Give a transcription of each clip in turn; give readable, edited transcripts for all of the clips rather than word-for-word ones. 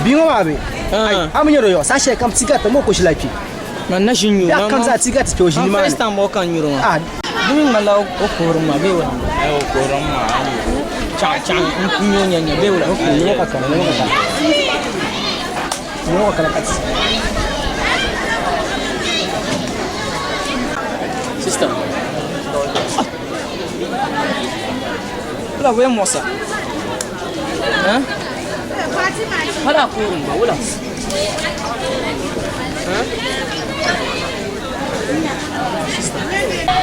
Bingo abi. Amunyo yo sashe kam tigata mo ko shilapi. Man na shinyu. Ya kan za tigata to shi ma. First time mo kan yuro. Ah. Dumi mala o koruma be wa. Ai o koruma. Cha nyonya be wa. Okay, yo ka kana. Yo ka kana. Sister. Wala we mosa. Hein? Wala koruma wala.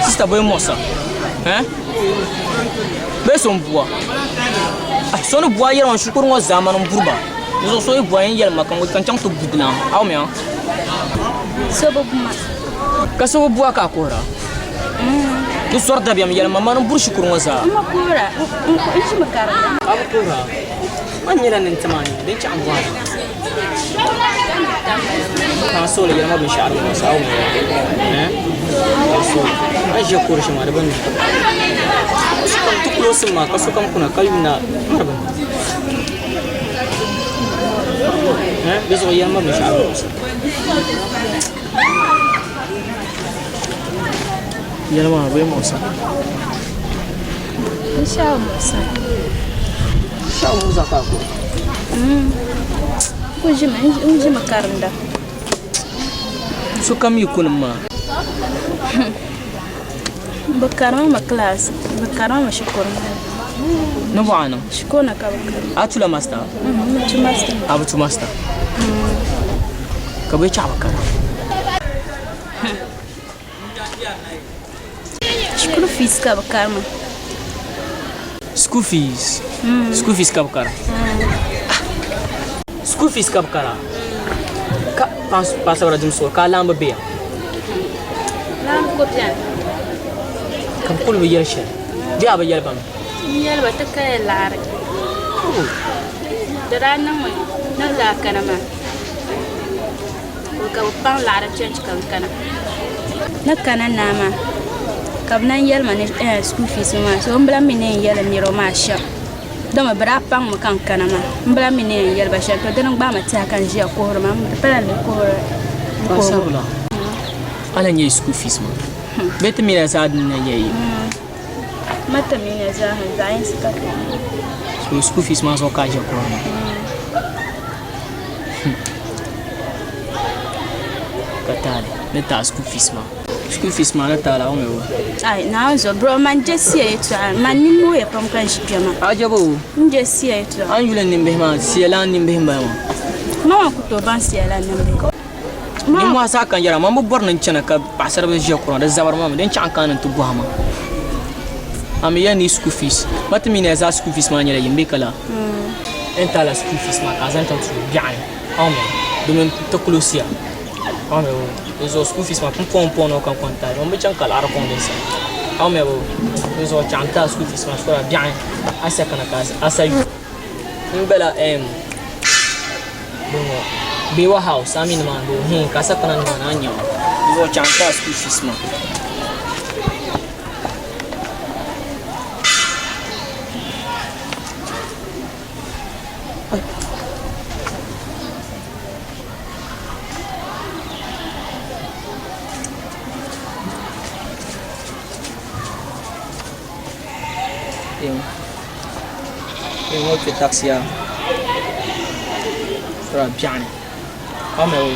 Sister boy mosa. Hein? Besom bois. Ah, son bois yel on shukuru ngo zaman on burba. Nous so bois yel makam kan chang to budna. Aw me. Sobuma. Ka so bois ka kora. Du sorda biam yel mama on bur shukuru ngo za. Ma kora. Ishi makara. Aw kora. Man yela nin tamani. Den chang bois. So le yel ma bin shar ngo sa aw me. Hein? So aje kora shima da ban. Tu close ma kaso kam kuna kalina marban. Beso yel ma bin shar ngo. Yel ma be mo sa. Inshallah. Shawo za ka ko. Unji makaranda. So kam yikun ma. Bakarama ma class. Bakarama shukuru. No bana. Shukona ka bakara. Atula master. Tu master. Abu tu master. Ka bai cha bakara. Shukuru fees ka bakarama. School fees. School fees ka bakara. School fees ka bakara. Ka pasa ora jum so ka lamba be. Lam ko tian. Kam kul bi yesha. Dia ba yel bam. Yel ba ta kai lar. Dara nan mai nan la kana ma. Ko ka pan lar change kan kana. Na kana na ma. Kabnan yel ma ne school fees ma so mbla mi ne yel ni ro ma sha. Dama bra pang mo kan kana ma. Mbla mi ne yel ba sha to dan ba ma ta kan ji ko ro ma. Pala le ko. Pasabula. Ala nye school fees ma. Bete mi na sa din na ye. Mata mi ne za han za yin suka. So school fees ma so ka je ko. Katale. Ne ta school fees ma. School fees ma na ta la o me wo. Ai na zo bro man jesi e to man ni mo e pam kan shi pema. Ajabo. Jesi e to. An yulen nimbe ma sielan nimbe ma. Ma ko to ban sielan nimbe. Ni mo sa kan yara ma mo borna chana ka pasar be je ko da zabar ma den chan kan tu buhama. Am ya ni school fees. Matmi ne za school fees ma nyala yimbe kala. Enta la school fees ma kazan ta tu bien. Ame. Domen to closia. Ame wo. Zo school fees ma pon no kan konta. On be chan kala ar kon den sa. Ame wo. Zo chan ta school fees ma sura bien. Asa kana kaza. Asa yu. Mbela Bongo. Bewa house amin man do hin kasa kana man anyo. Zo chan ta school fees ma. Yung outfit taxi ya. Sura bien. Ame wo.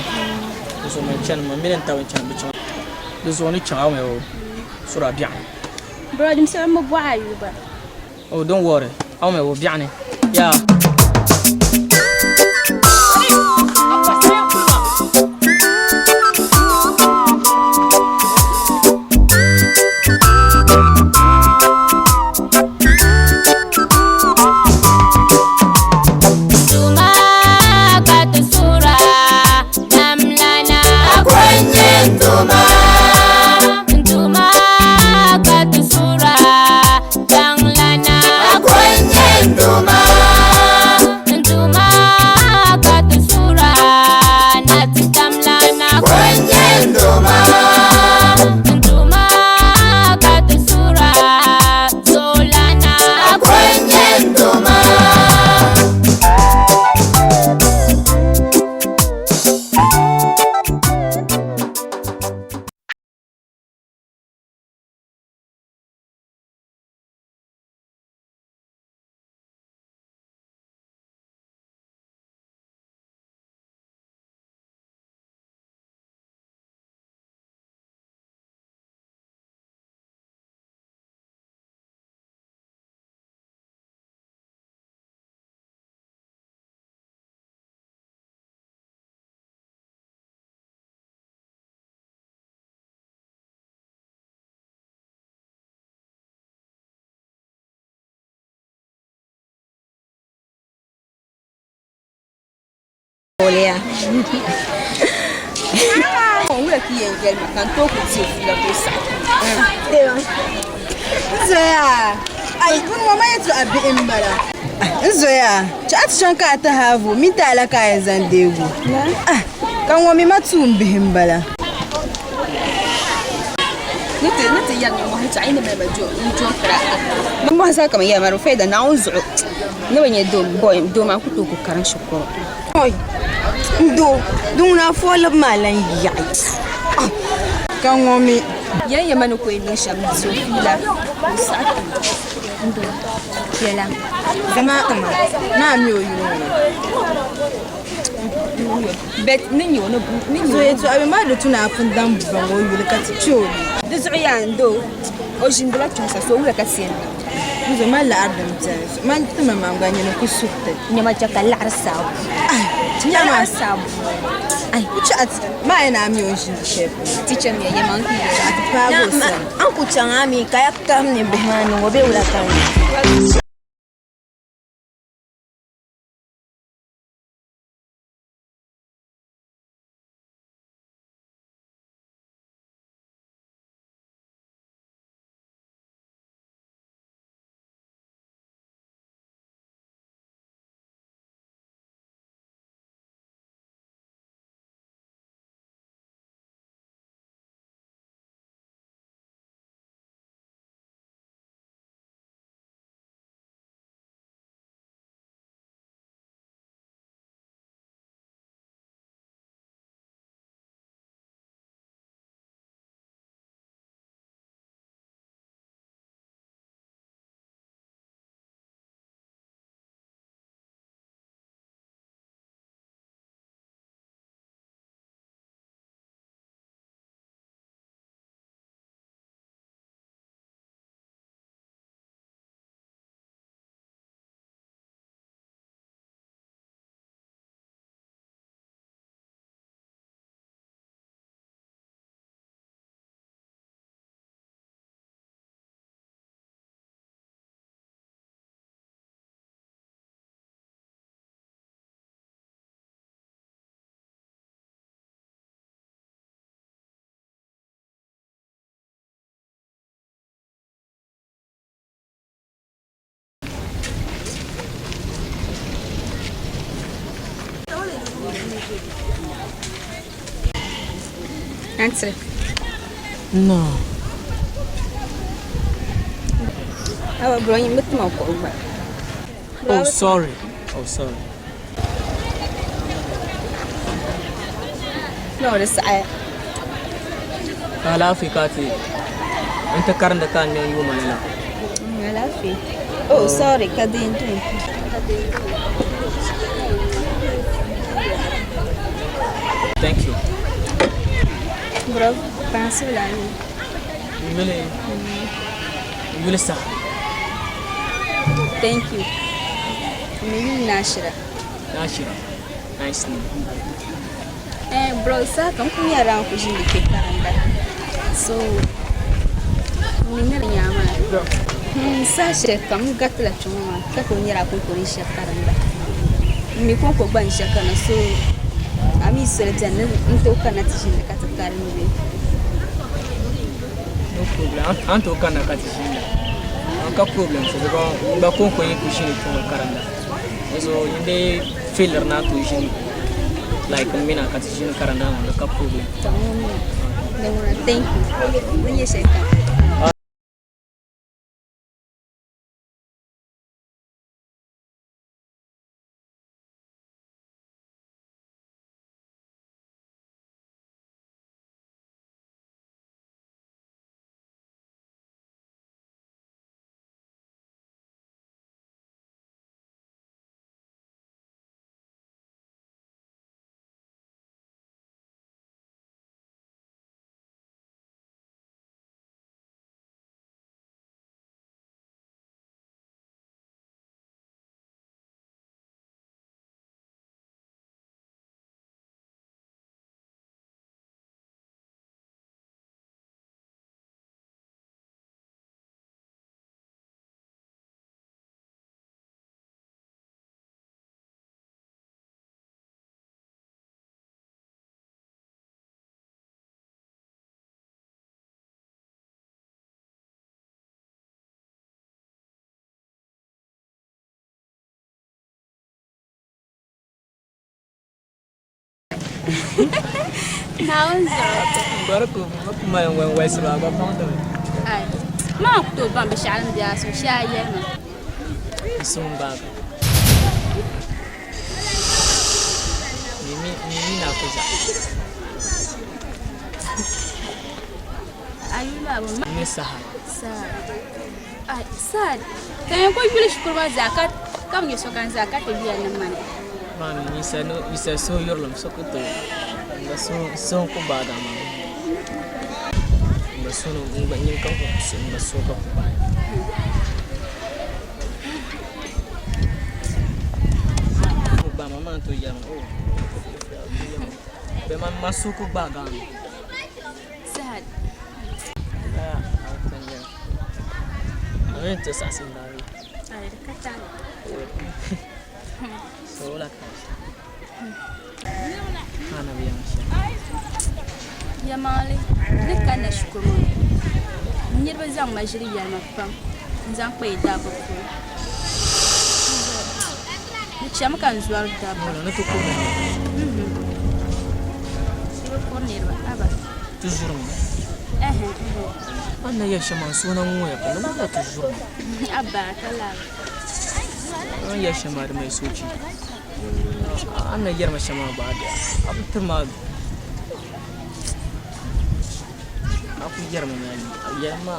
Zo me chan ma milen tawen chan bu chan. Zo ni chan ame wo. Sura bien. Bro, dim se mo bwa yu ba. Oh, don't worry. Ame wo bien. Yeah. Duma On voulait qu'il y ait un gel, mais quand on coupe, il a fait ça. Zoya, ay kun mama yetu abi imbala. Zoya, chat shanka ta havu mita ala ka zandegu. Kan wami matumbi himbala. نتي يعني ما هي تعيني ما بجو نجو كرا ما هسا كم يا مرو فايدة نعوز نبني دوم أنا كنت أقول كران شكرا Oy, do na fola malan yai. Kan wami يا ما نكوي نشام سوفيلا Yala. zama na mi oyu. بيت نيو نيو Zoya to abi ma da tuna fun dan bango yuli ka ti choli. دزعي عنده أوجين بلا تنسى سووا لك السين Zo ma la ardam ta. Man tuma manganya na kusukta. إنما جاك لا عرساو Nyama لا عرساو ay chat ma ina mi oyu chef. تيجي ميا يا مان Chat pa go sa. An ku changami kaya kam ne behanu wobe ula kan. أنت No. هوا بروين مت ما وقعوا Oh, sorry. Oh, sorry. لا لسه Kala fi kati. Anta karanda kan ne yuma na. لا في أوه سوري كدين تون Thank you. برافو بانسو لاني You will sa. ثانك يو مين ناشرة Nashira. Nice name. bro sa kam kun yara ku jin da ke karanta so ni ne nyama sa she kam gatla chuma ka kun yara ku ko shi karanta mi ko ko ban shi kana so ami sere janna into kana tishin ka ta karin be No problem. Anto kana kati shinda. Anka problem so ba kon ko yi kushini tuma karanda. So inde failure na to shin like mina kati shin karanda no ka problem. thank you ni yesha Naon zo. Barko kuma yan wai sura ba fa da. Ai. Ma ku to ban be shalan dia so sha yer ma. Sun ba ka. Mimi na kuza. Ayula ba ma. Ni saha. Ai, sad. Kan ko yule shukurwa zakat. Kam ye so kan zakat e biya nan man. Mami isa so yorlam sokoto. Nga so ko ba da mami. Nga so no nga nyin ka ko nga so ka ko ba. Ba mama to yam o. Be man masuko ba ga. Sad. Amen to sasin da. Ai, kata. So la ka. Ana biya shi. Ya mali. Ne kan na shukuru. Nirba zang majiri ya ma pam. Zang pe da ba ko. Ni chama kan zuar da ba. Wala na to ko. Sibo ko nirba aba. Toujours. Eh. Ana ya shama sunan mu ya kana ba toujours. Abba kala. An ya shama da mai soci. Ana yarma shama ba da. Abu turma. Aku yarma yani. Yarma.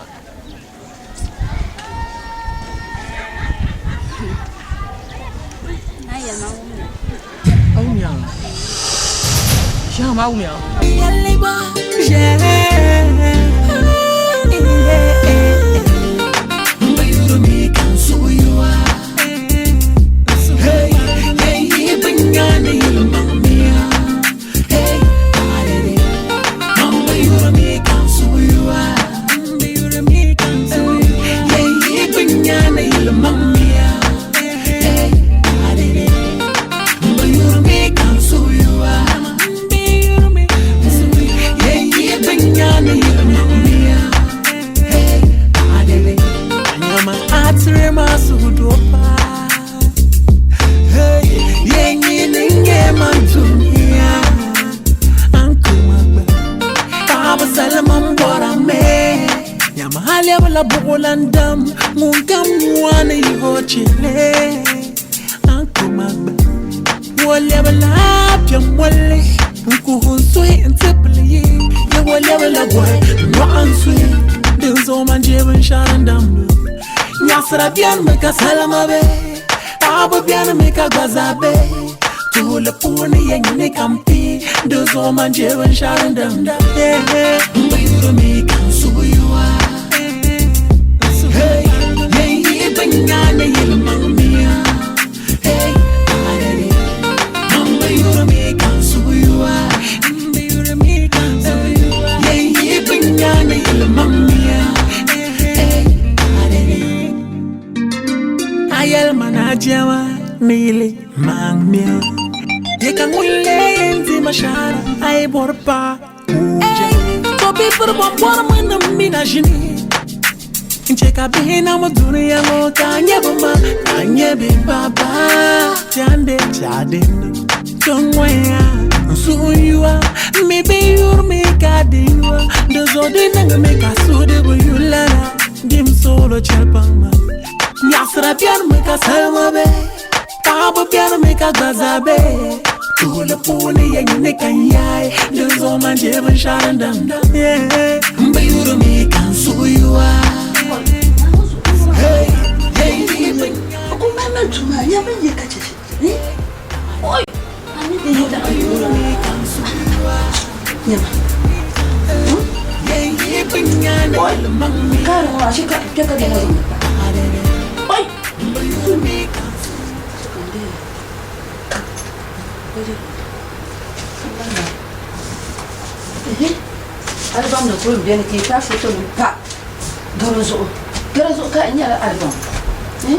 Na ya ma wu. Aunya. Shama aunya. Bulandam mungam wana yihochile ankumagba wole bala pyam wole nkuhunsu intipli ye wole bala boy no answe denzo manjeben sharandam nyasra bian meka salama be abo bian meka gazabe tule pone yenyine kampi denzo manjeben sharandam mbayuro meka subuwa Ayel manajama nili mangmia Deka ngule enzi mashara ay borpa uja Tobi purba bora mwena minajini Ncheka bina muduni yango kanye bumba Kanye bibaba Chande chadini Chongwea Nsuyua Mibi yurmi kadiwa Ndozodi nanga meka sude buyulana Dim solo chelpangma Nyasra piano meka salma be Tabo piano meka gazabe Tule puni yengine kanyai Ndozo manjeba sharandam Mbayuru meka nsuyua Hey, hey, Aku mana cuma ya ben ye kaçış. Ne? Oy. Hani de yok da ayura. Ne? Oy. Karo aşık çaka gene oldu. Oy. Album da koyun beni ki ta foto mu pa. Garazo ka nya album. Ni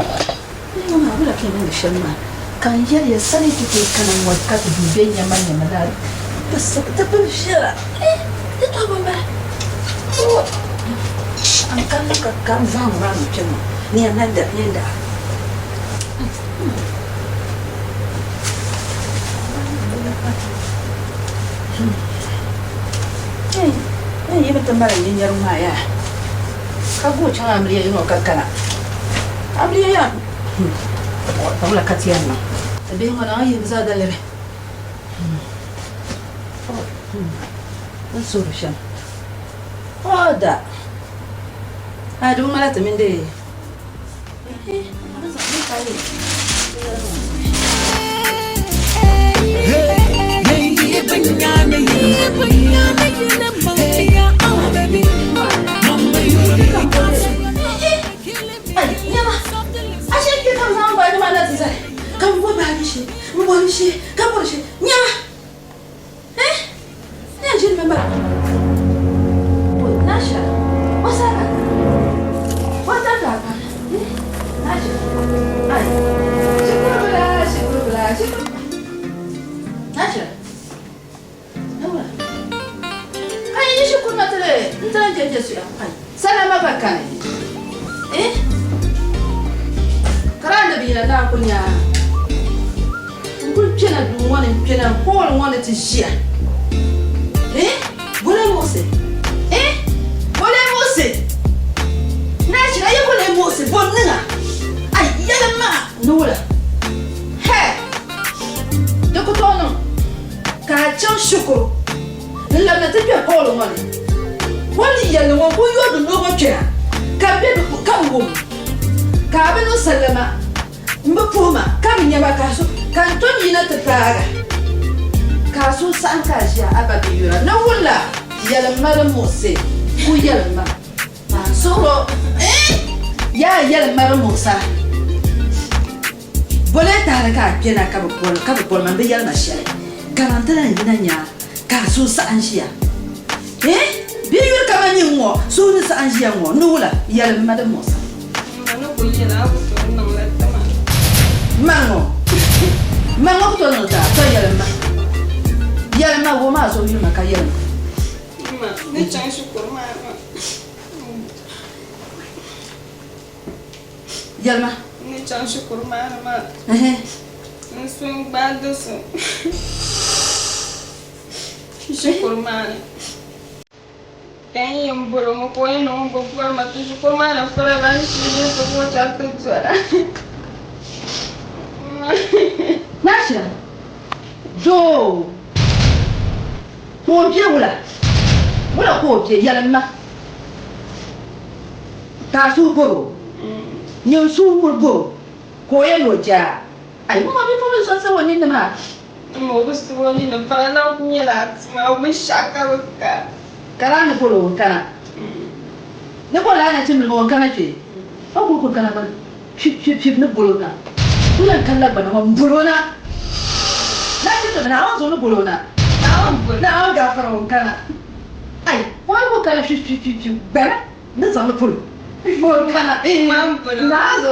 ma bula ke nan shalma. Kan yar ya sani kike kanan wadka ta duben yaman yaman da. Bas ta bil shira. Ita ba ba. An kan ka kan zan ran kin. Ni nan da ni da. Yi mutum mara yin yar maya. Ka go can amriya yin kakkana. Amriya ya. Ta wala katiyan na. Tabi mana yi za da lere. So shan. Oda. Adu mala ta min dai. Salama bakane. Karanda bila na kunya. Ngul chena du ngone chena hol ngone tishia. Bole mose. Bole mose. Na chira ye bole mose bonnga. Ai yala ma nula. Dokotono. Ka chan shukuru. La na tepe hol ngone. Wani yalla wo yodo no go twa ka be ka wo ka be no salama mbopoma ka minyaba ka so kan to nyina te praga ka so san ka sha ababe yura na wala yalla mara mose ku yalla ma so ya yalla mara mosa bole tare ka kena ka bol man be yalla ma sha garantana nyina nya ka so san sha Biyu kama nyingo, so ni sa anjia ngo, nula, yale madam mosa. Ano ko yela ko to nang latama. Mango ko to nang ta, to yale ma. Yale ma wo ma so yu ma ka yale. Ma, ni chan shukur ma. Yale ma. Ni chan shukur ma. Swing bad so. Shukur ma. Tem bolo ko no go for matu ko mana para van si ko chat tsara. Nasha. Jo. Ko je wala. Wala ko je yala ma. Ta su boro. Nyu su boro. Ko ye no ja. Ai mo bi ko so sa woni na. Mo gusto woni na para na kunyela. Ma mo shaka ka. Karana polo kana. Ne ko la na timil mo kana ce. Ba ko kana ba. Chip ne bolo na. Kulan kala ba na bolo na. Na ci to na awan zo ne bolo na. Na awan ga fara kana. Ai, wa ko kana chip ba. Ne zo ne polo. Bolo kana. Na zo.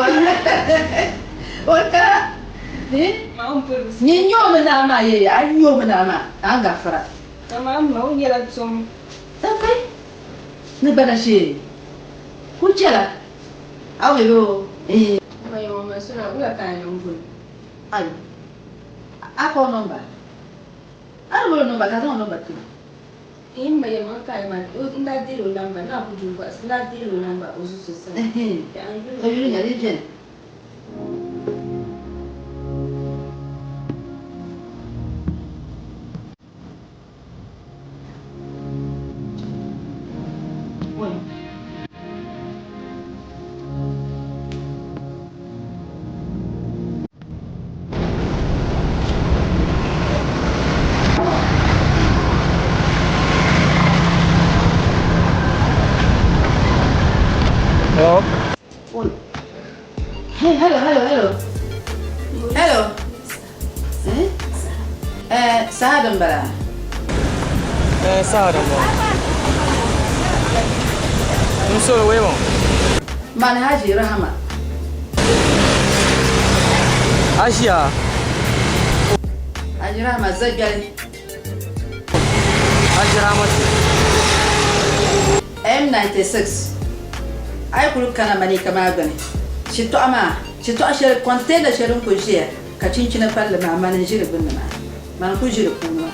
O kana. Ni nyo na ma ye, ai nyo na ma. An ga fara. Tamam, mo yela zum. Okay. Ne bana shi. Kuchela. Awe yo. Mai mama suna ula kan ngul. Ai. Ako nomba. Ano mo nomba ka nomba tu. In mai mama kai ma nda dilo namba na buju ba nda dilo namba usu sesa. Ya yuri nyari jen. Hello? Hey, hello. Saadam bara. Saadam ba. Musoro wewe. Man Haji Rahama. Asia. Haji Rahama zagali. Haji Rahama. M96. Ai kulu kana mani kama gani. Shito ashir kwante da shirin kujiya. Ka cincina falle ma manin jiri bin ma. Man ku jiri kuma.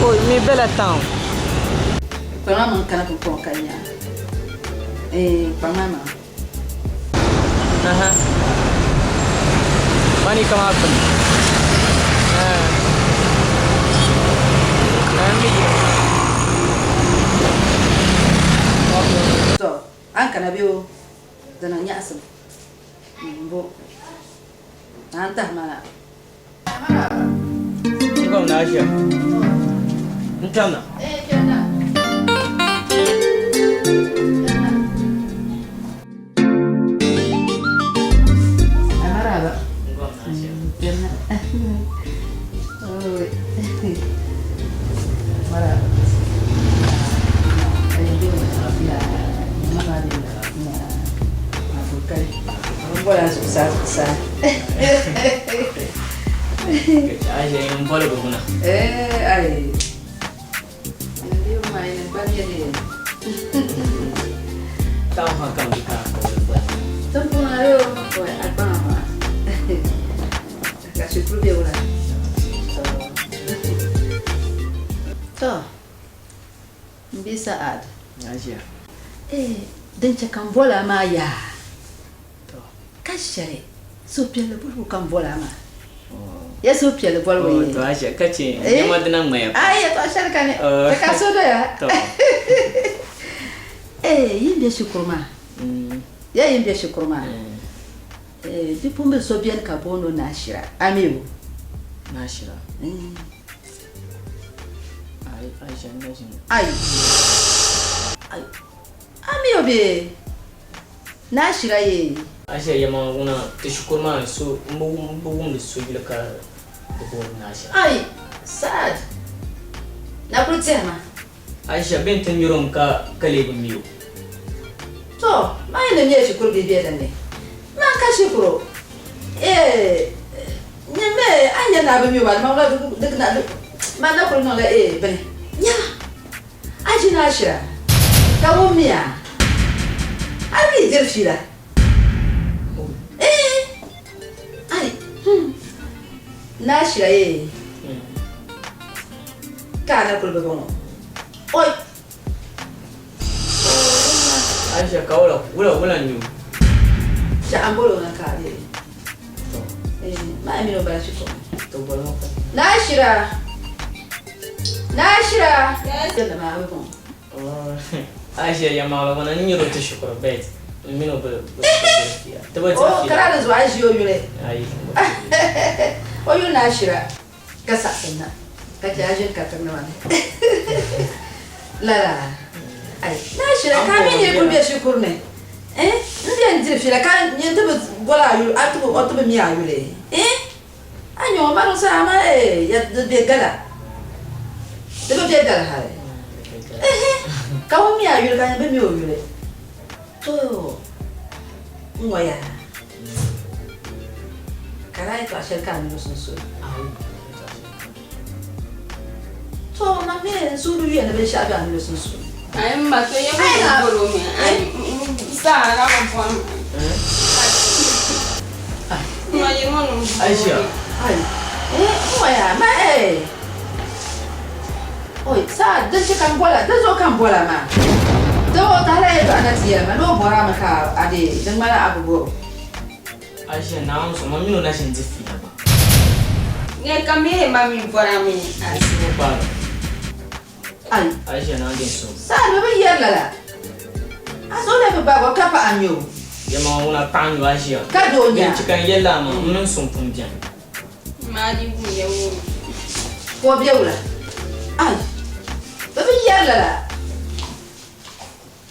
Oh, me bela town. Pamama kana ko kanya. Pamama. Aha. Money come out from. So, an kana biyo da nan ya asin. Bo. An ta mana. Ngom na Asia. Ntana. Kenna. Amaraba. Ngom na Asia. Kenna. Oh. Maraba. Voilà, c'est ça. Asia yang boleh guna. Ai. Dia main banyak ni. Tahu hakam kita. Tempo ayo, oi, apa nama? Kasih dulu dia ulah. So. Bisa ad. Asia. Dan cakap bola maya. Kasih. Supaya lebih bukan bola mah. Ya supaya lebih bola. Oh, tu Asia kacang. Yang mana nang maya? Ya tu Asia kan. Cakap sudah ya. Ini dia syukur mah. Ya ini dia syukur mah. Di pun bersobian kabono nashira. Amiu. Nashira. Asia nashira. Ai. Amiu be. Nashira ye. Asia yang mau guna tersyukur mah so mbung so bila ka debor Nashira. Ai. Sad. Na pulitse mah. Asia benten yurom ka kale miu. So, mai ne ne syukur bibi dan ne. Ma ka syukuro. Nyame anya na ba mi wa ma ga duk na ma na ko no la bane. Nya. Aji Nashira. Ka wo miya. Abi dirfira. Ai. Nashira Kana ko ba bono. Oi. Asia kau lah, ulah nyu. Ambolo na kare. Ma amino bara shiko. Tu boleh apa? Nashira. Yes. Yana ma abon. Oh, Asia yang mau lawan ni nyuruh tersyukur bet. Mino ber. Oh, karena zuwa ajiyo yule. Ai. Oh, yu Nashira. Kasa ina. Kati ajin katana wana. La. Ai, Nashira kami ne kulbe shukur ne. Ndiye ndirfira kan nyente bola yu atubu miya yule. Anyo maro sama ya de gala. De gala hare. Kamu miya yule kan be miyo yule. To. Ngoya. Karai to asherka ni sunsu. To na me suru yu na be shaga ni sunsu. Ai mbato ya bolo me. Ai sa ra ko pon. Ma ye mono. Asia. Ai. Ngoya ma Oi, sa dan kan bola, dan zo kan bola ma. Do tare ba na tiya ma no bora maka ade dan mala abugo. Asia naam so mami no nashin zifi ba. Nge kami mami bora mi. Asia ba. Ai, Asia na din so. sa no be yalla la. Aso le ba ba ka pa anyo. Yang mau una tango Asia. Ka do nya. Yang cikan yella ma mun sun pun bian. Ma di bu ya wo. Ko biya wala. Ai. Ba be yalla la.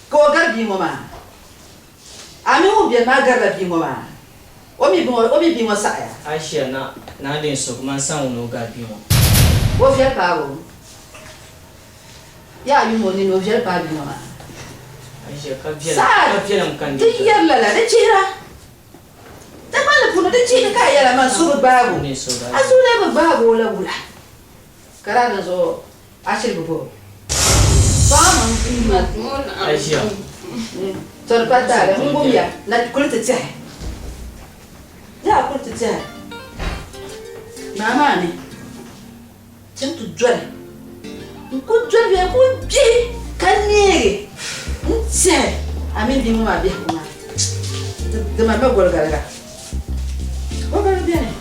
Ko garbi mo ma. Ami mo biya ma garbi mo ma. Omi bi mo sa ya. Asia na din so man san uno ga bi mo. Wo fiel pa wo. Ya yu mo ni no fiel pa bi mo ma. Asia ka Sa. bian kan. Ti yalla la de chira. Ta mala puno de chira ka yalla man suru babu. Ni so da. Azule ba babu la bula. Karana zo ashir bubo. Fama Asia. Torpata la ngumya na kulita tsa. Ya kulita tsa. Mama ni. Cin tu jore. Good job, you good G. Can you say? I mean, the woman be the my mother gaga. What are you doing?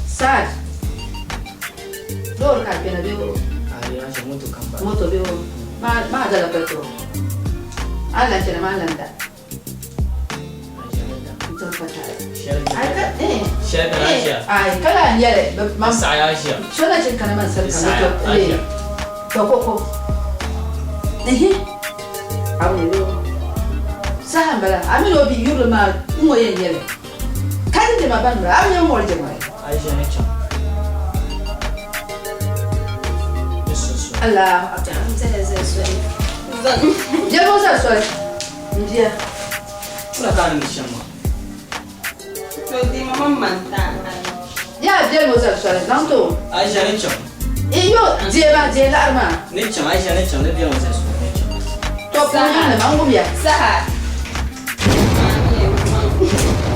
Sad. Lord, I've been a bill. I want to come back. Motor bill. Mother petrol. I like a man like that. I can't hear it, but Mamma, I shall I can myself. Coco. I will do. Sambala, I will be you, man, more yellow. Can't my band, I'm no more than I shall. Allah, I'm saying, Jabos, sorry. Dear, I can't miss you. Yeah, dear was sorry, not to. I shall not chum. You, dear, Arma. Nature, I shall not chum. The dear was Talk down the Mangumia. Saha.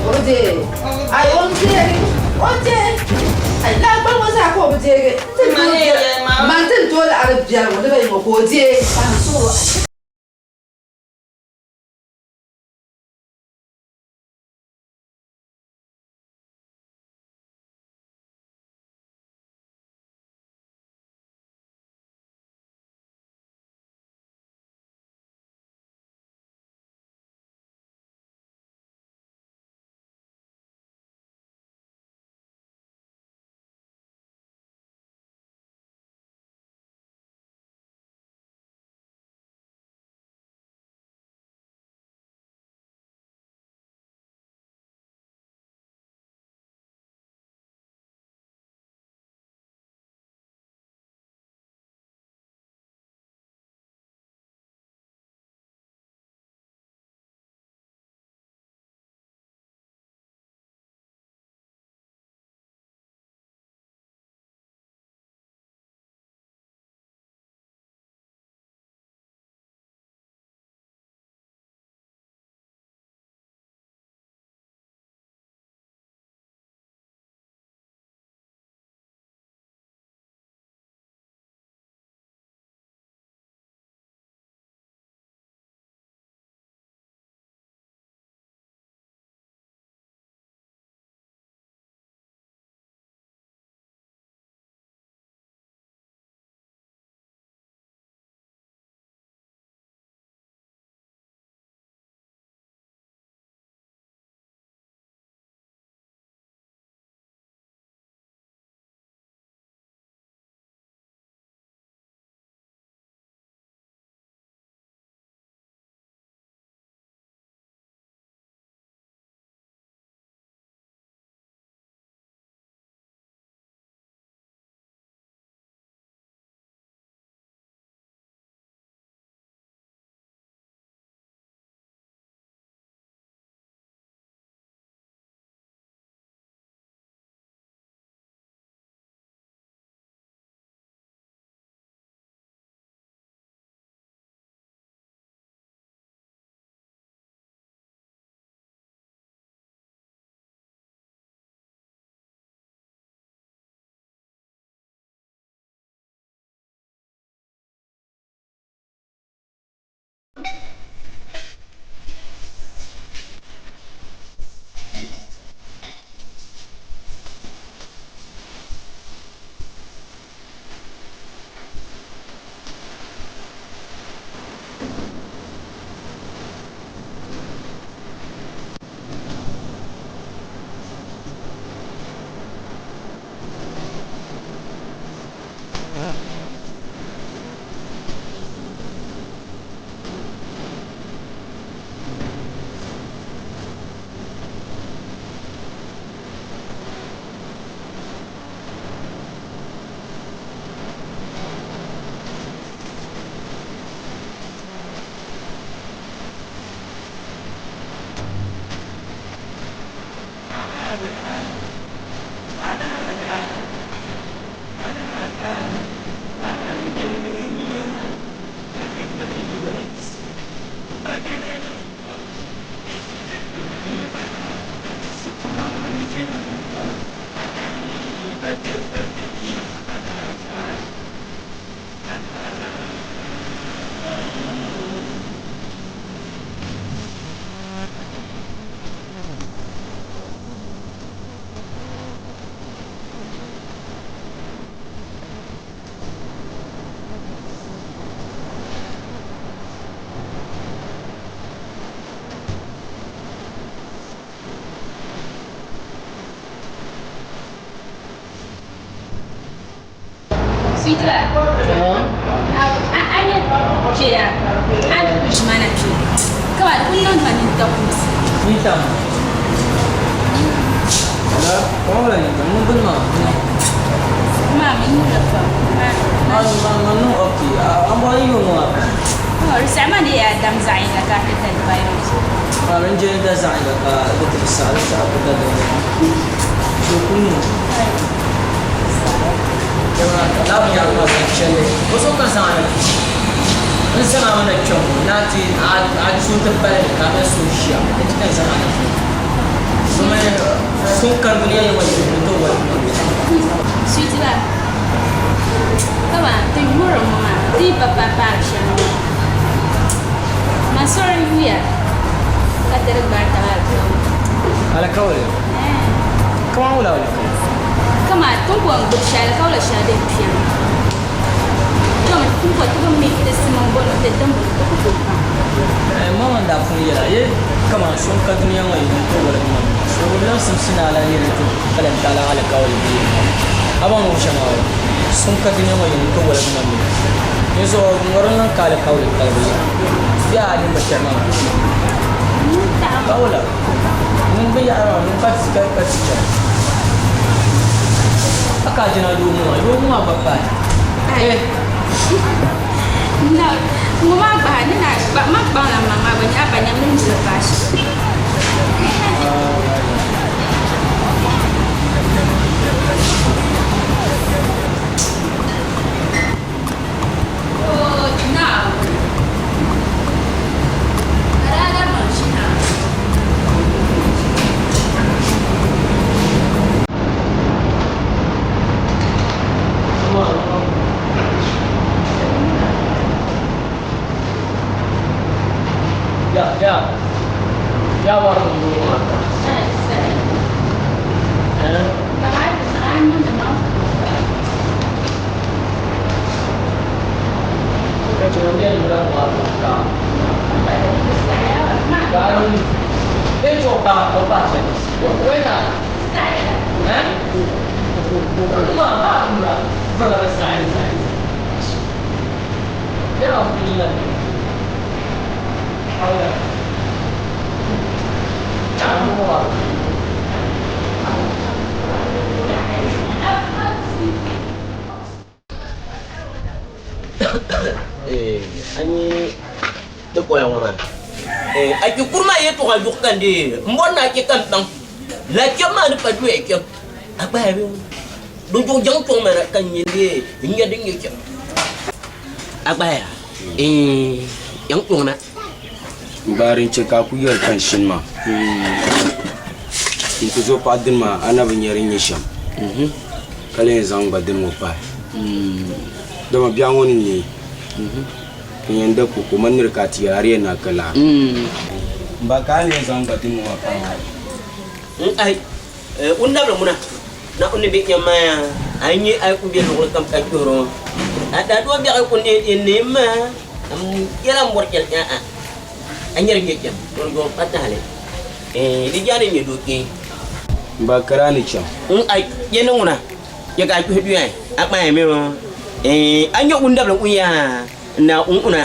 Oh, dear. I won't say. Oh, dear. I like what was I called, dear. Mountain told Arab Jan, whatever you go, dear. I'm so. Sweet lah. Anya cia. Anya mana tu? Kawan pun non mana tak pun. Ni tak. Ada, kau lah ni, kamu benar. Mami ni apa? Manu okey. Apa you mau apa? Oh, sama dia dam zain lah kat kita di virus. Ranger dah zain lah, betul besar apa dah dah. Syukurnya. Jangan tahu yang apa cile. Kosong kan zain. Mesti nama nak cakap. Nanti ada suatu balik kami sosial. Itu kan zain. Semua sukar dunia yang macam itu buat. Sweet lah. Kawan, tengok rumah. Di bapa siapa? Masuk dia. Kata rebat awal. Ala kau le. Kau lah le. Kawan, tunggu ang bersyarat kau lah syarat dia. Kawan, tunggu tu mesti semua boleh tetap boleh. Mama dah pun ya lah. Ye, kamu sukar dunia yang itu boleh mana. Sebelum semsina ala ni itu kalau tala ala kau le. Abang usah mau. Sukar dunia yang itu boleh mana. Yeso orang nak kalau kau le kalau dia ada macam mana. Kau lah. Mungkin ya orang mungkin kasih. Akak jangan rumah apa? Nak, rumah bahan ni nak, mak bang lah mama banyak menjelas. Oh, now. Ada macam mana? Ya warung dulu. Kemudian juga warung kah. Baru dia coba sih. Boleh tak? Mana? Selesai. Dia orang pilih. Ani teko yang mana? Aku kurma itu hajukan di. Mbona kita tang. Lagi mana padu ek. Apa ya? Dujung jangkung mereka kan ini. Hingga dingin je. Apa ya? Yang tu mana? Barin cakap aku yer kan shinma. Itu zo padin ma ana banyarin yasham. Kalian zang badin mo pa. Dama biangon ni. Kanyanda ko kumanir ka tiyari na kala. Mbaka ne zang badin mo pa. Ai unda bla muna. Na unni bi nyama anyi ai ku bi lo kam ka joro. Ada dua bi ai ku ni ma. Kira morkel ya. Anyar ngeke go patah le di jani ni duki Mbakara ni cham ai yena nguna ya ka ku hedu ai apa ai mewa anyo unda bla uya na una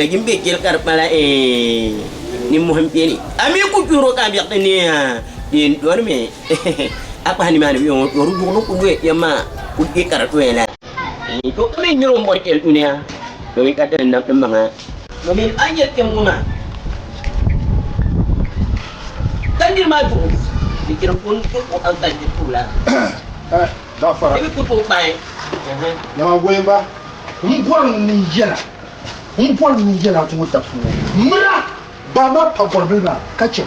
gimbe kel kar pala ni muhampi ni ami ku juro ka bi ni din dorme apa hani mani yo ru no ku we ya ma ku ke kar tu la to kami nyoro morkel dunia do ka den na tembanga ngamin anyet kemuna Tandir maju, dikira pun tu orang tandir pula. Dafara. Tapi pun baik. Nama gue mbak, umpul ninjela tunggu tapu. Mera, bama pagor bela, kacau.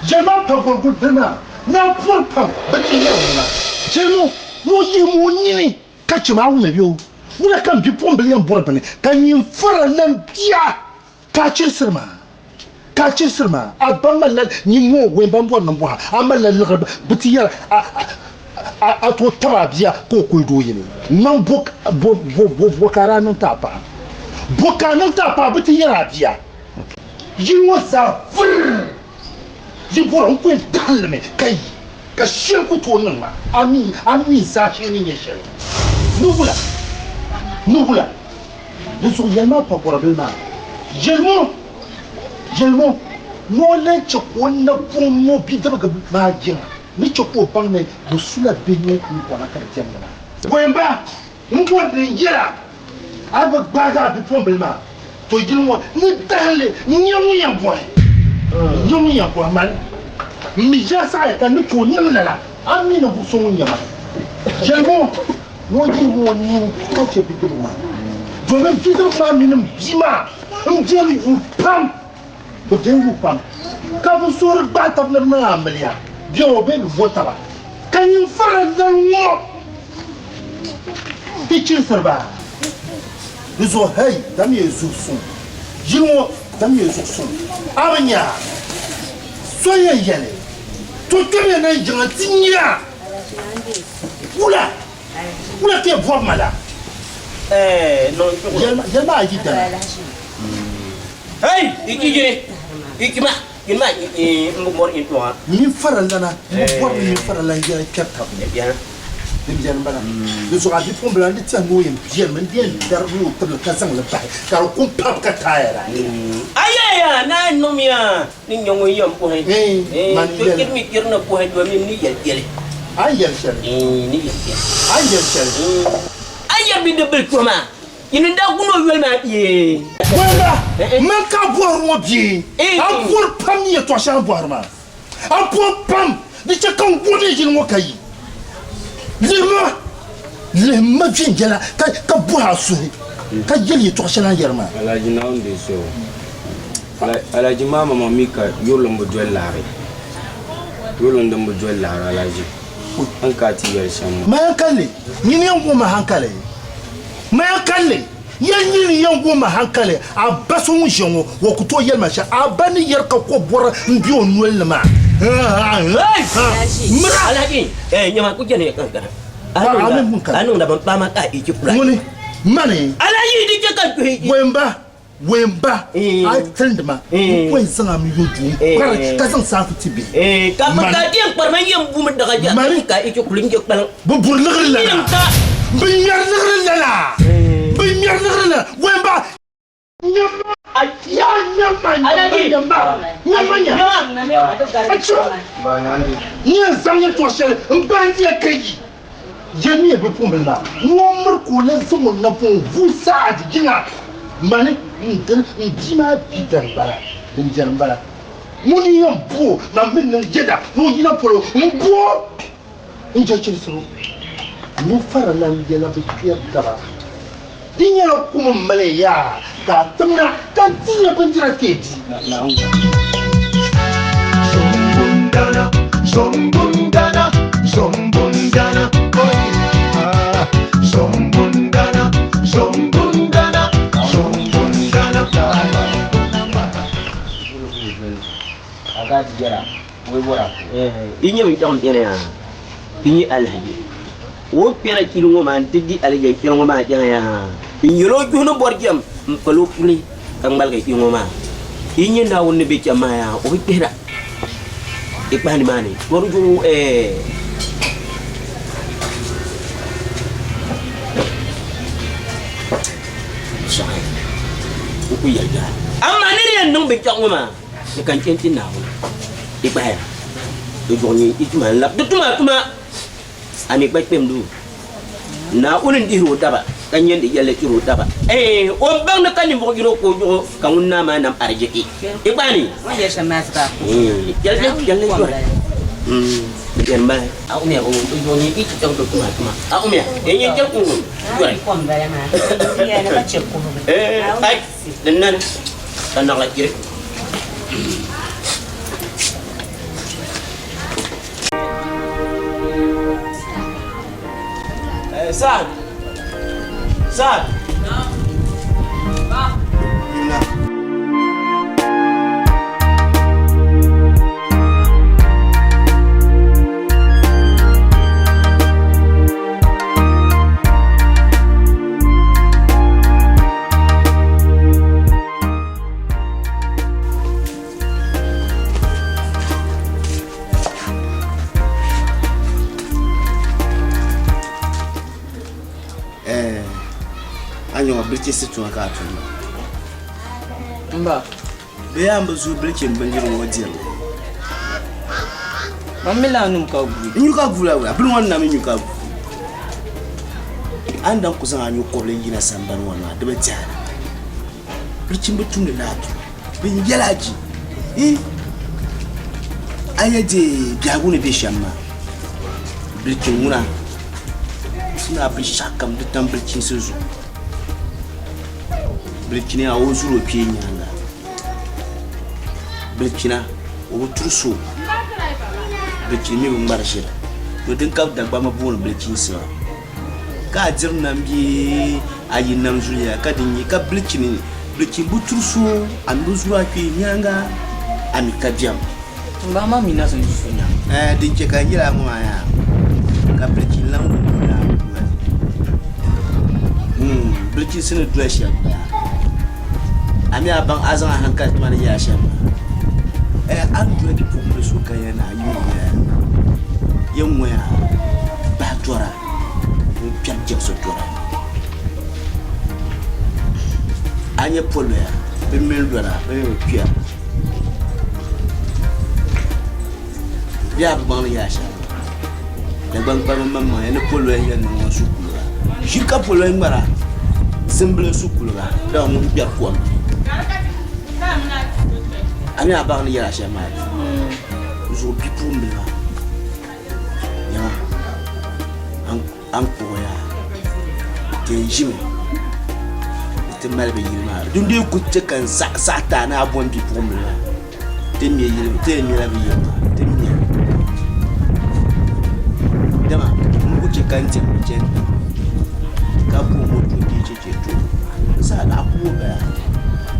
Jema pagor bela, na pul pam, betul ya mana. Jemu, ni, kacau mau mebiu. Mula kan bipom beli yang borat bani, kan yang faranan dia, kacau serma. Kacir serma, abang malah nyingo wembambuan nambuha, amalah legar betia atau terabia kau dua ini. Nang bokara nang tapa, betia abia. Jiwa safir, jiwa orang kau dalam kai, kasih aku tuan nama, ami sahih ni nyesel. Nubula, Nous là. Nous sommes tellement pas pour le mal. Jelmo. Nous les chocons n'a pas mon bidon que ma gueule. Ni choco pas mais nous sous la baignée pour la chrétienne là. Wemba, nous voit des yéla. Avec bazar de problème. To dis-moi, ni d'aller, ni en point. Ni en point mal. Mais j'ai ça et quand nous tournons là. Ami nous sommes yama. Jelmo, moi dis moi ni quand tu es petit moi. Je vais me dire que ma mine bima. On dit vous pam. Vous dites vous pam. Quand vous serez battu dans le amelia. Bien au bien vous tabac. Quand il fera dans moi. Pitcher serba. Nous avons hey, dami ezusun. Dis-moi, dami ezusun. Amenya. Soyez yele. Tout le monde est gentil. Oula. Oula tu es voir malade. Non. J'ai mal dit. Hey, ikima mbor in toi. Ni faral lana. Ni faral lana ya kapta. Bien. Bien bana. Le sera du problème de tiens nous bien derrière pour le casang le bail. Car on pap kataya. Aya na nomia ni nyongo yom ko he. To kirmi kirna ko he do mi ni yel. Ayel shel. Ni yel. Ayel shel. Aya bi de bel koma. Ini nda kuno wel ma ye. Voilà. Mais qu'à boire moi bien. À boire pam ni toi chan boire ma. À boire pam. De ce qu'on boit je moi kai. Les ma bien là ka boire souris. Ka yeli toi chan yerma. Alaji na onde so. Alaji mama mamika yolo mo jwel lare. Yolo ndo mo jwel lare alaji. An ka ti yer sham. Ma kalle. Ni ne ngo ma hankale. Ma kalle. Yanyini yango ma hankale a bason jongo wo kuto yelma sha abani yerka ko bora ndio nwelma Alaji nyama ku jene kan anu da ban pama ka iki kula muni mane alaji di ke kan ku wemba ai trendma ko sanga mi yoju ka sang sa fitibi ka ma ka dian parman yam bu daga ja ka iki kulin je bal bu bur lagri la bin yar lagri la bin yar lagri la wemba nyama ya nyama ni sang to shel mbandi akayi jeni be pumbela nomur ko le sumu na fu vusa adjinga mane ndima pitan bala muni yampo na min jeda no yina polo mbo inja chirisuru ni fara lan de la biya daba dinya kuma male ya ka tamna kan tiya banjira keti sombundana jara we bora inye mi don tene ya inye alhaji wo pera kilungo man tiddi alhaji kilungo ma jana ya inyolo juno borjam mpalo puli kangbal kay kilungo ma inye nda wonne be chama ya o pera ikbani mani woru ju sai ku yalda amma ne non be chama ma kan centi na ibaya do joni ituma lap do tuma ani bay pem du na unin diro daba kan yende yalle diro daba on bang na kan mo giro ko jo kan na ma nam arjeki ibani wala sa maska yalle yan ba aku me ko do joni itu tong do tuma aku me yen jel ko jore kon ba ma ya na ba che ko ay dan tan la jire Sad. birke se tun ka tun Mba. Be ya mbazu birke bangirin wajen Mamila num ka gu. Nyuka gula wa bin wannan min nyuka gu an dan kusan anyu koble yina samban wannan da bata birkin butun da latu bin yalaji ayaje biagu ne be shamma birkin muna suna bin shakam da tambirkin su birkin a wozuro fiye nyanga birkina o turso birkin mi mbar shira to din ka da ba ma bon birkin sa ka jirna bi ayin nan zuya ka dinyi ka birkin buturso an zuwa fiye nyanga ami kadiam Mba ma mina sun sunya. Din ke kan jira mu aya. Ka birkin lan mu na. Birkin sunu dress ya. Ami abang azan hankal tuma ya sha. An duwe di pumpe su kan yana yi ya. Yan waya ba tora. Mun pian je so tora. Anya polo ya. Bin mel dora, bin pia. Ya bang ya sha da bang mamma ya ne polo ya no sukula shika polo ya mara simple sukula da mun biya ko ani abang ya sha ma zo pipu mla ya an ko ya te jime te mal be yima dunde ku te kan sa ta na abon pipu mla te mi yima te mi la bi yima te mi dama mun kuce kantin mujen ka ko mutu ji ce to sa da ku ba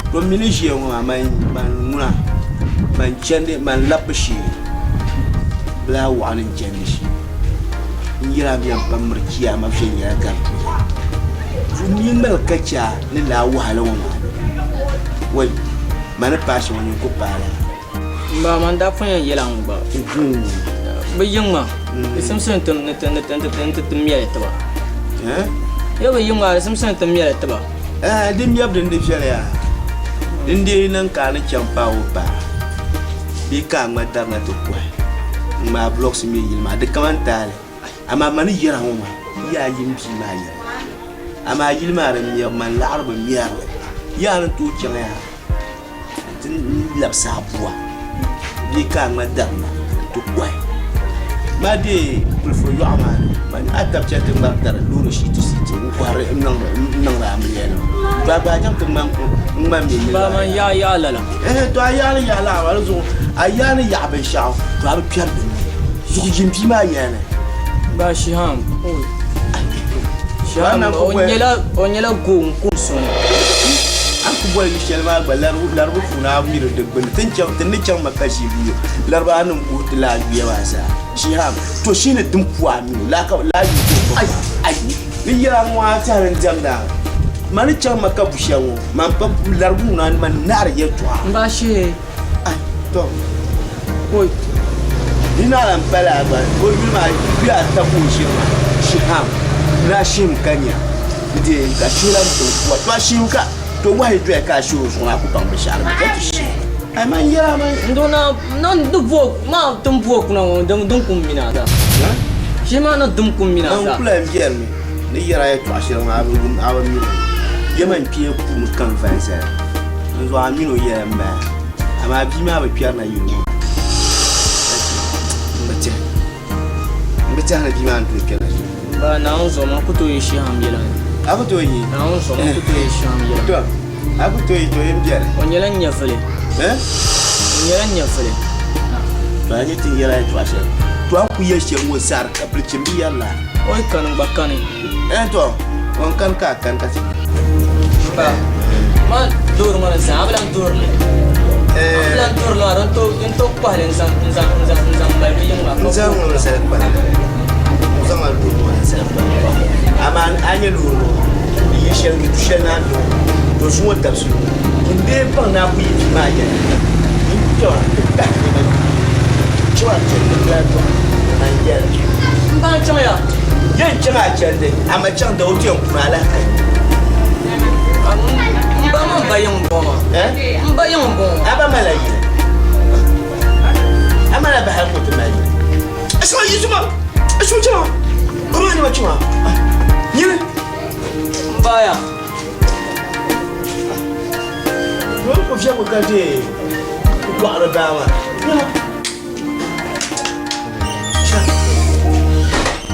to mini shi yawa man muna man jende man labashi la wa'anin jende shi ngira biyan pamurkiya mafshin ya kan ni malkacha ni la wahala wa wai mana pashi wani ko para Mba man da fanya yelang ba. Bayang ma. Samson tum miya ta ba. Ya bayang ma samson tum miya ta ba. Dim yab din de fiya. Din de nan ka na champa o ba. Bi ka ma dar na to ko. Ma blocks mi yil ma de kamantale. Ama man yira ho ma. Ya yim bi ma ya. Ama yil ma ran mi man la arba mi ya. Ya nan to kyan ya. Tin labsa buwa. Bi ka ma dar na to ko. Ma de pulfo yo ama man atab chate mbartar lulu shitu siti ko har nang la amriyano ba jam to man mi Ba man ya lala. to ya la wala zo ayana ya ban sha to ar piar zu jimpi ma yana Ba shiham. Shiham onyela gung kunsun. aku boy ni shelma ba larbu funa mi de ben tin can makashi biyo larba nan ku la biya wasa shiham to shine dum kuwa mi la yi ko ai ni yara mu ta ran jamda man can maka bushawo man pa larbu nan man nar ya to Ba shi ai to koi ina ran bala ba ko ma biya ta ku shiham na shim kanya de ka shira to kuwa to shim ka to why do ka show so na ku ban bishara ba to shi ai man yara man ndona non du vok ma tum vok na dum kum mina da. Shi ma na dum kum mina da. an kula biyar ne ni yara ya to ashirin abin mi yaman fiye ku mu kan fansa zo amino yara ma amma bi ma ba fiyar na yi ne mace na bi ma an to kenan Ba na zo ma ku to yi shi ham yela. abu to yi Na zo ma ku to yi shi ham yela. to abu to yi to yin biyar Onyela nyafale. Onyela nyafale. to an yi tin yara ya to ashirin to an ku yi shi mu sar ka bilcin bi yalla Oi kanun bakane. to on kan ka si Ba. Ma dur mana sa ablan dur. Ablan dur la ron to pahlen sang ba bi yang ma. nzan mu sa ba nzan ma du mu sa ba aman anya lu yi shi ngi tushana do to sumo tapsu inde pa na ku yi ma ya to ta ni chwa ta to na ya Ba chama ya. yin kira can dai amma can da wuce kuma ala kai Mbama bayang boma. Bayang boma. Aba malagi. Amala bahal ko tumali. Asma yisuma. Asma chama. Ora ni machuma. Yele. Baya. Wọ́n kò fi àkókò dé wà lọ bá wa.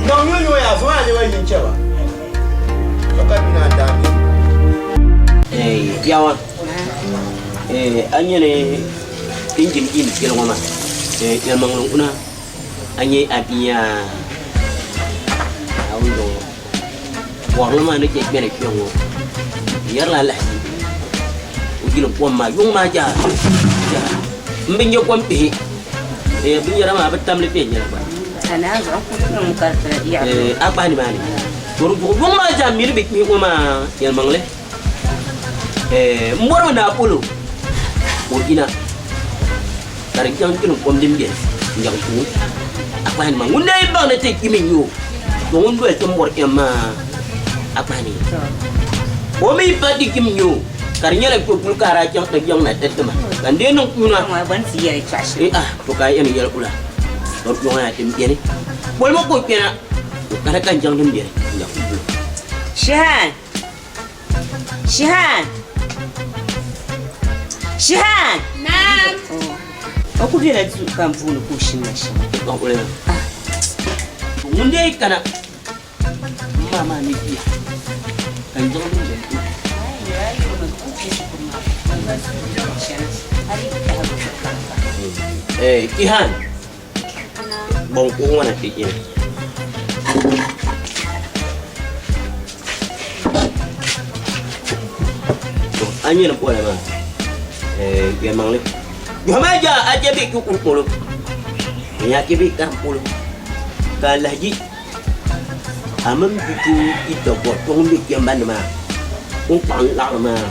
Náà yóò yọ ya fún àyẹ̀wò yìí ń jẹba. Ọkọ mi náà dá mi. Yawa. An yi ne injin in kira goma. Yan mangan kuna an yi abiya a wundo. Wọ́n ma ne ke gbẹ̀rẹ̀ fi wọn. Yàrá lahi. Gila kuama yung maja mbinyo kwampi binyara ma betam le penya ba Ana zo ko no kartra iya. Apa ni mani buru yung maja mir bik mi kuma yan mangle mboro na pulu o ina tarik yang kinu kom dim gen yang ku apa ni mangunde bang na te kimi yo dongon do to mbor ema apa ni o mi pati kimi yo Karinya lagi pukul kara yang terjang nanti teman. Dan dia nong kuna. Ban siya ikas. Tu kaya ni jalan pula. Baru tu orang tim dia ni. Boleh mau kau kena. Karena kanjang tim dia. Tidak pula. Shihan. Shihan. Shihan. Nam. Aku dia lagi kampung aku sini. Kau boleh. Munde kana. Mama ni dia. Kanjang tim dia. Kihan. Bongkong mana tiknya? Anya nak buat apa? Memang ni. Gimana aja bik kuku pulu. Banyak bik kan pulu. Kalau lagi, amam itu potong bik yang mana mah. Umpang lah mah.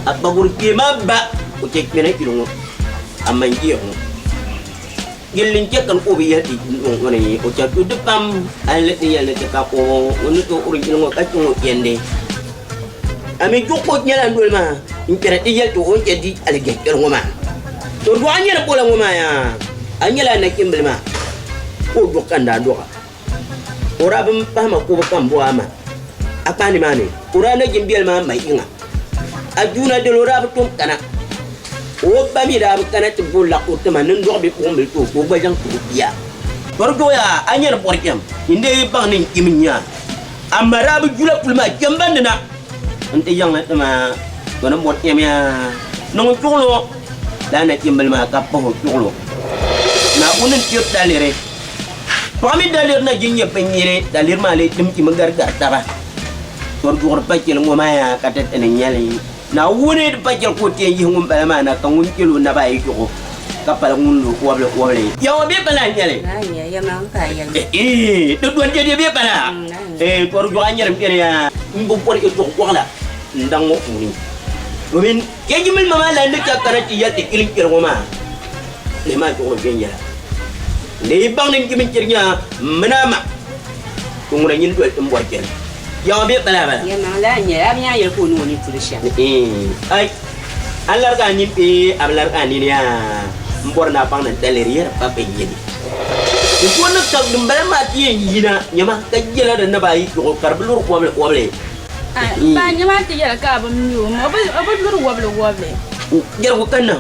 Apa burki mabba ucek mana kilo aman dia gilin kan ko biya di ngone ucap tu depan alat dia le cakap ko untuk urang kilo kacung yende ami jukut nyalan dul mah impera dia tu on jadi alage kilo mah to duanya na pola mah ya anyala na kimbel mah ko dokan da doka ora bam pahama ko bakam buama apa ni mane ora na jimbial mah mai inga Ajuna de lora betum kana o bami da kana tibula ko tamanin do be ko mbe to ko bajang ko biya torgo ya anyar porkem inde bang ning kiminya amara bu jula pulma jambandana ante yang na tama gona mot yamya nong tulo dana timbal ma kapo tulo na unen tiot dalire pami dalir na jinya penyire dalir male tim ci magarga taba torgo pacel ngomaya katet enen nyali na wune de pajal ko te yi ngum bala mana kan wun kilo na bai ko kapal ngun lu wable wable ya wa be bala nyale ya mang ka ya do don je be bala ko ru anyar mbere ya ngum por ko ko la ndang mo ni rumin ke jimil mama la ndek ka kana ti yati kilin kir ngoma le ma ko be nyala le bang ning kimin kirnya menama ko ngura nyin do tum bor kel ya be bala ya mang la nya ya ya ko no ni tulisha ay alar ka ni pe alar ka ni ya mbor na pang na daleria pa pe yini ko na ka dumbal ma ti yina nyama ka jela da na bai ko karbulur ko wable ba nyama ti yala ka ba mi mo ba lur wable jar ko kan na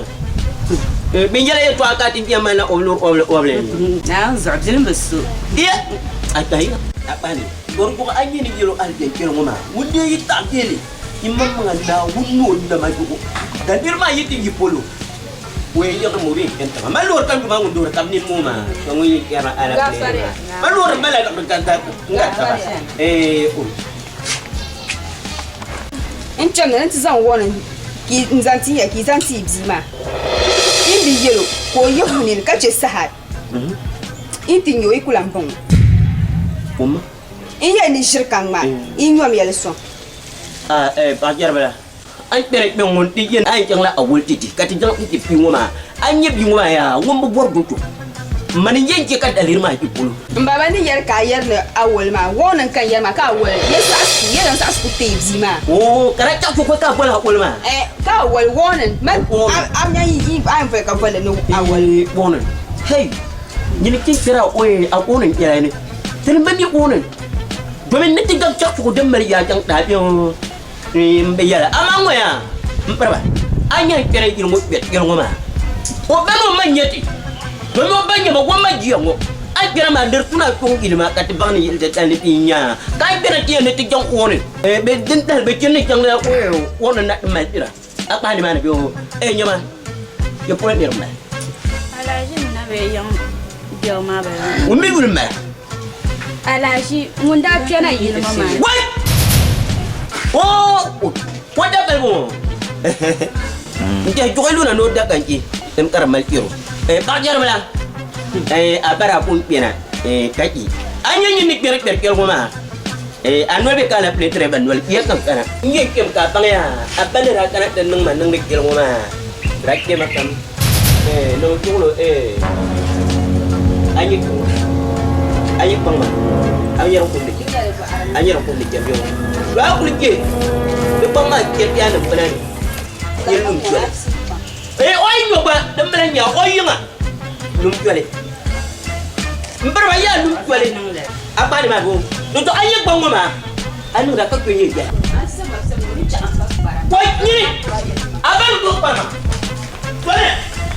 be jela ya to aka ti yama na wable na zabdin basu dia ay tayo apa ni gor ko anyi ni jelo alje kero ngoma wunde yi takeli imam nganda wunno nda ma ko dan dirma yiti yipolo we ya mo bi kenta malor kan ma ngundur kam ni mo ma ko yi kera ala malor mala ka kanta ngata en changa nti zan wona ki nzanti ya ki zanti bi ma in bi yelo ko yohuni ka che sahad inti nyo ikulam bon kuma iya ni shirkan ma in yom yel so pa jar bala ay bere be ngon ti yen ay jang la awul ti kati jang ti pi ngoma ay nyeb ngoma ya ngom bo bor du man yanke ka dalir ma ki bulu Mbaba ni yar ka yar ne awol ma wonan kan yar ma ka awol yesa asku yeran sa asku tebzi ma oh kara ta ko ka bola hakol ma ka awol wonan man am nya yi am fa ka bola no awol wonan hey ni kin kira oye a wonan kira ne tin ban ni wonan domin ni tinga ta ko dan mari ya kan da biyo mbe yala ama ngoya mparba anya kira irmo bet irmo ma o be mo manyeti do mo banya mo goma jiyango ay bira ma der tuna ko ilma kat bani yilde tan pinya kay bira ti ne ti jang woni be den dal be ken jang la ko wona na ma tira apa ni mana biyo nyama yo po ni rma alaji na be yang biyo ma ba o mi gul ma alaji mun da pena yilma ma wai oh what da bel Nje joy luna no da kanki dem karamal kiro ba jar mala abara pun pena kaki anya ni ber goma anwe be kala pletre banwal iya kam kana nge kem ka tangya abale ra kana den nang manang dik goma rakke makam no tulo ayi pangma ayi ro dik yo la kulike be pangma ke tiana banani yelum tuale oy no ba dembele nya oyinga lum tuale mbarwa ya lum tuale apa ni ma go do to ayi gbango ma anu da ka kwenye ja koy ni aban do pa ma tuale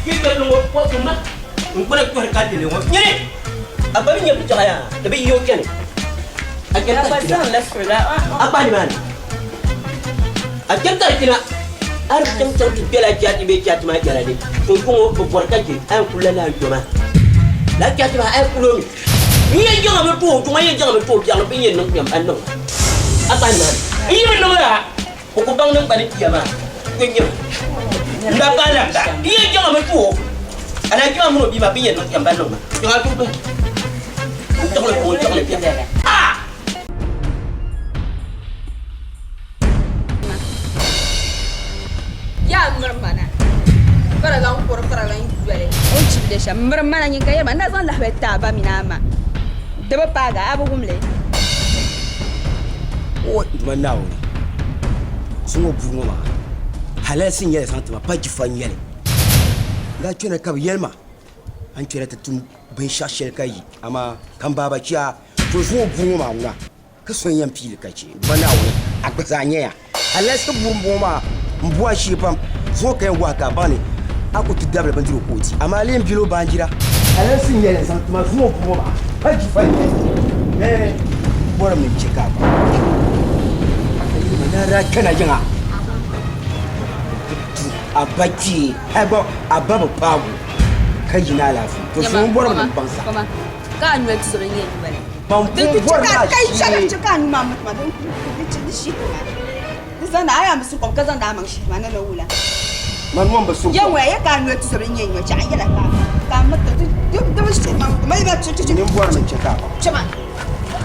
ki ke no ko tuma ngore ko ka dile ngo ni aban nya bi ya da bi yo kene akan ta la sura apa ni ma akan ta kina arab tam bela jati be jati ma jara de to ko porta ji an kulala joma la jati ma ay kulomi ni ye janga be to ma ye janga be to jalo be yen ngam an no apa ni man yi no la ko bang nang bani kiyama ko nyem nda bala da ye janga be to ana jama mo bi ma be yen ngam ban no ma janga to to ah ya mermana para lang duele o chibde sha mermana nyi kaya na zan la beta ba minama de ba paga abu gumle o manawo sungo bungo ma halal sin yele santuma paji fan yele ga tuna ka yelma an tuna ta tun bin shashel kai amma kan baba kiya to sungo bungo ma wuna ka son yan fili kace manawo agbazanya halal sun bungo ma mbuwa shi pam zo kai waka bane aku tu dabla bandiro koti amma len bilo banjira alan sin yele san tuma zuwa kuma ba haji fa bora min cika ba na ra kana jinga abaki abo ababa pabu kai na lafi to sun bora min bansa ka anu etu so nyen bale bam bora kai shaka chaka anu mamu ma don shi zan da aya musu kom kazan da man shi ma na wula man mon basu yawa ya ka anu etu so nyen yo cha yela ka mata duk shi ma mai ba ci ni bora min cika ba chama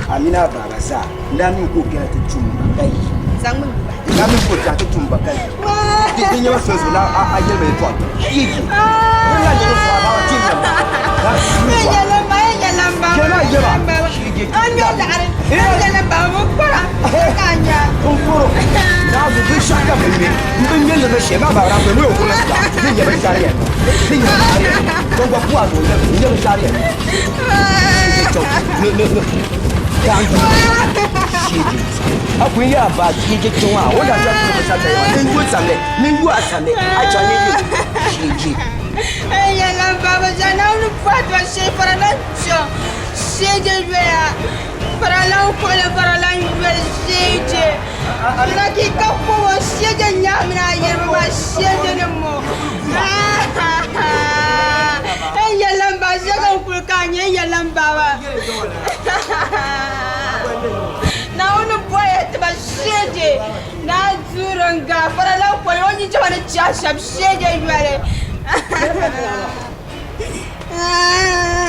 amina baba sa ndamin ko kira ta tumba kai zan mun ndamin ko ta tumba kai din yawa so so la a yel mai to yi ina jira so ba wa tin nan yela ba kena yela an yela an yela ba mu para kanya kunkuro na bu bi shaka mai bin yela ba she ba ba ra ko ko la ta din ya ba shariya din ya shariya don ba kuwa do ya ba shariya to no kan shiji akwai ya ba shiji tunwa wanda ta kuma sa ta yi nin go same a jani shiji yela ba ba jana un fatwa she para la shiji ya para la ko le para la shiji la ki ka ko shiji nyamna yeba ba shiji ne mo yela ba jaga ku kanye yela ba na onu boye ba shiji na zuranga para la ko oni jaba ne chashab shiji yare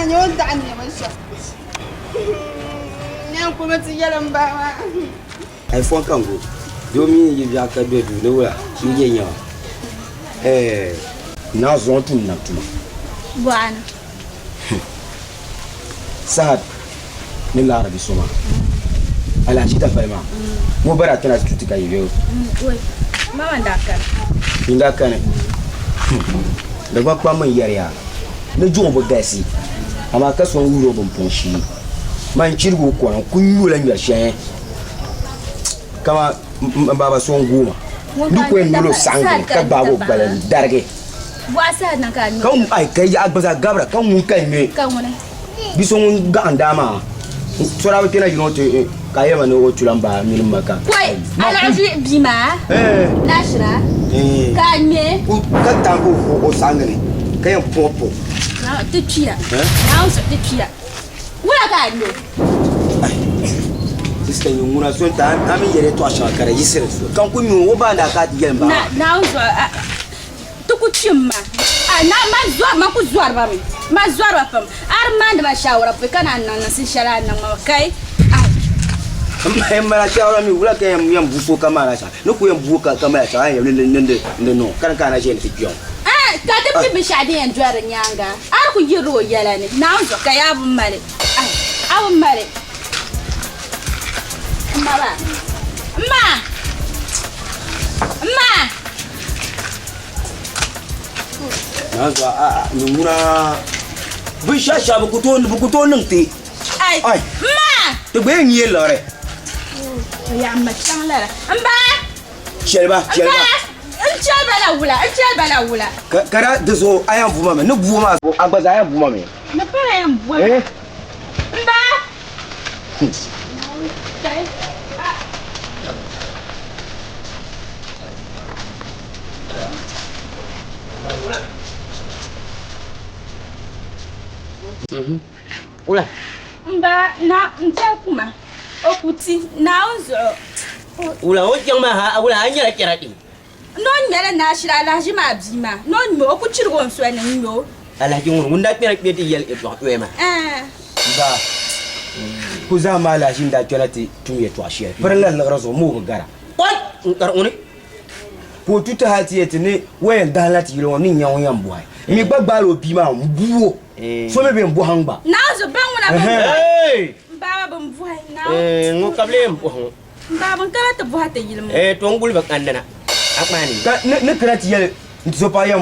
nyon da ne masha ne kuma ti yalan ba ma ai fon kango domin yi ya ka do ne wa shi yen yawa na zo tun na tun bwana Sahad ni lara bi soma ala chita palma mo bara tana tutika yiyo Oi. Mama ndaka. inda kana da ba kwa man yariya na juwa bo gasi amma ka son wuro ban ponshi man cirgo ko nan kun yula nyar shen kama baba son goma duk wen nulo sangue ka babo balan darge Wasa nan ka ni. kan ai kai ya agbaza gabra kan mun kai me Kan wani. bison ga andama sora wete na yinote kayema no tulamba min maka Koi, alaji bima. Nashra. Kanye. Ka tango o sangane kayan popo Na tuchia. Na uso tuchia. Wala ka no. sister yo muna so ta ami yere to asha kare yisere so kan ku mi wo ba da ka di yelba Na uso tukuchimma. Na mazwa makuzwar ba mi. Mazwar ba fam. Armand ma shawara pe kana nan sin shara nan ma kai. amma mara shawara mi wula kayan yam buso kamara sha no ku yam buka kamara sha yam nende no kan kana je ni fiyon Ka ta fi bishadi yan jwara nyanga. Ar ku yiro yala ne. Na uso ka ya bun mare. Abun mare. Mama. nazo ni muna bu shasha bu kuto nin te Ai. Ma. to be nyi lore Ya ma changala. Mba. shelba Bala wula. kara da so ayan buma me no buma agbaza ayan buma me Na para yan buwa. Mba. Ula. Mba na mtakuma. Okuti na uzo. Ula o jang ma ha ula anya kira din. Non mele na shira la jima bima. Non mo okuchirgo nso na nyo. Ala jing wunda kira kira yel e to we ma. ba ku za ma la shin da tonati tun ya to ashe farlan la razo mu gara What? Ngar uni. ko tuta hati etene wayan da lati yiro nin yan yan buai mi gbagbaro bi ma mbuwo so me be mbu hangba Na uzo banguna ba. Hey. Mba ba mvuai na. Ngo kable mbo. Mba ban kala ta buha ta yilmu. To ngul bak andana. Akmani. ka ne krati yel so pa yan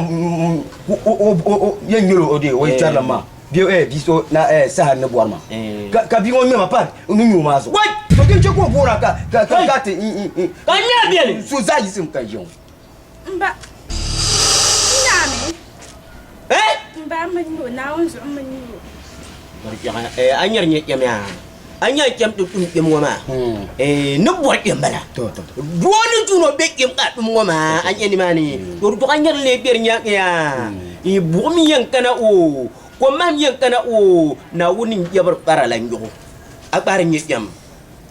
yan yiro ode o tarla ma bi biso na sahar ne buarma ka bi won me ma pa nu nyu ma so wai to kin che ko bora ka te Ka nya biele. so za yi sim ka yon Mba. Nyame. Mba manyo na uzo manyo. Anyar nye kemya. Anya kem tu tu kem ngoma. No buat kem bala. to Duani tu no bek kem kat ngoma. Anya ni mani. Dur tu anyar le birnya ya. I bumi yang kana o. Ko mam yang kana o. Na woni jabar para lanjo. Akbar nye kem.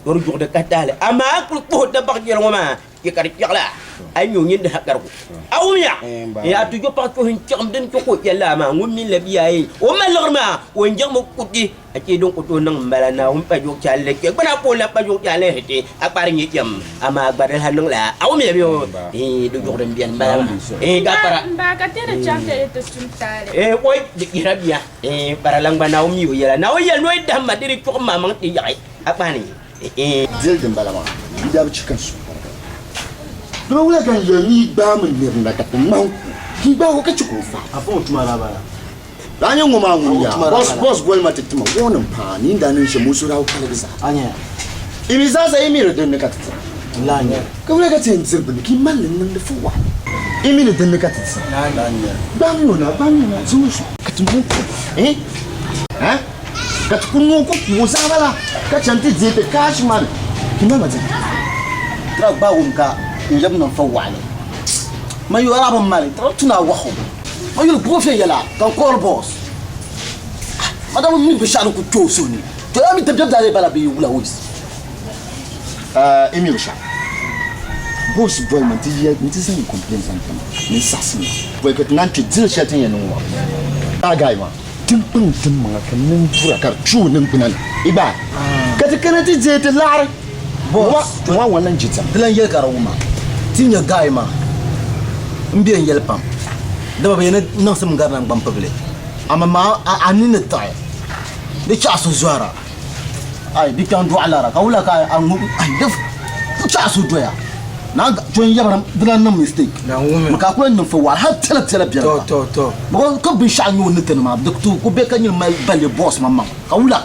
Dur tu de katale. Ama aku tu de bak jel ngoma. Ke kari yakla. Anyo nyin de hakar ko. Awumya. Ya tu jo pak ko hin cham den ko ko yalla ma ngummi le biyaye. O malorma o njang mo kuti. Ake don ko to nang mbala na pa jo challe ke bana po la pa jo challe hete akbar nyi jam ama akbar hanung la awumya bio do jo dem bian mbala ga para Mba ka tera chante to suntare. oi dikira biya para lang bana umi yo yala na o yel no idam ma diri ko mamang ti yai akbani Zildin balama. Gida bi cikin su. Don wula kan yi ba mun ne na ka man. Ki ba ko ka ci ko fa. Afon tuma la bala. Dan yan goma mun ya. Boss gol ma titima wonin fa ni da nan shi musu rawo kala bisa. Anya. Imi za sa imi da ne ka tita. La nya. Ka wula ka tin zirbin ki mallin nan da fuwa. Imi da ne ka tita. La nya. Ba mu na zuwa su. Ka tumu. Ka tukunu ko musa bala. Ka canti je ta kashi man. Ki ma mazin. Tra ba wonka njab nan fa wale. Mayu arabam mali tra tuna waxu. Mayu profil yala kan kor boss. Madam mi bisharu ku tosuni. To ami tabjab dale bala bi wula wis. Emil Sha. Boss boy man ti ya mi ti san complain san kan. Ni sasni. Boy ka nan ti zil sha tin ya no wa. Ta gai ma. Tin pun tin ma kan nin fura kar chu nin kunan. Iba. Ka ti kana ti je ti lar. Boss, wa wannan jita. Dilan yel karawuma. Tin ya gai ma. Mbiyan yel pam. Daba be ne nan sam garnan bam pable. Ama ma anine tay. de chaso zuara ay di kan do alara ka wula ka an ay def chaso doya na join yabara dina no mistake na ngome maka ko nan fa war har tela biya to ko bi shanyo ne tan ma doktu ko be kan mai balle boss mamma ka wula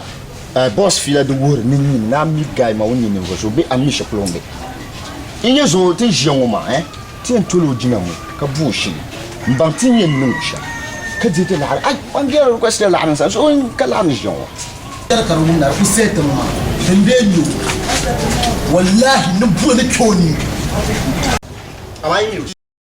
boss fila de wor ni na mi guy ma woni ni ko so be ami she plombe inye zo te jion ma ti en tolo jina mo ka bushi mbantin yen nusha ka dite la ay on gero request la ana sa so ka la ni jion kar mun na ku seta ma dande ni wallahi nan bu ne koni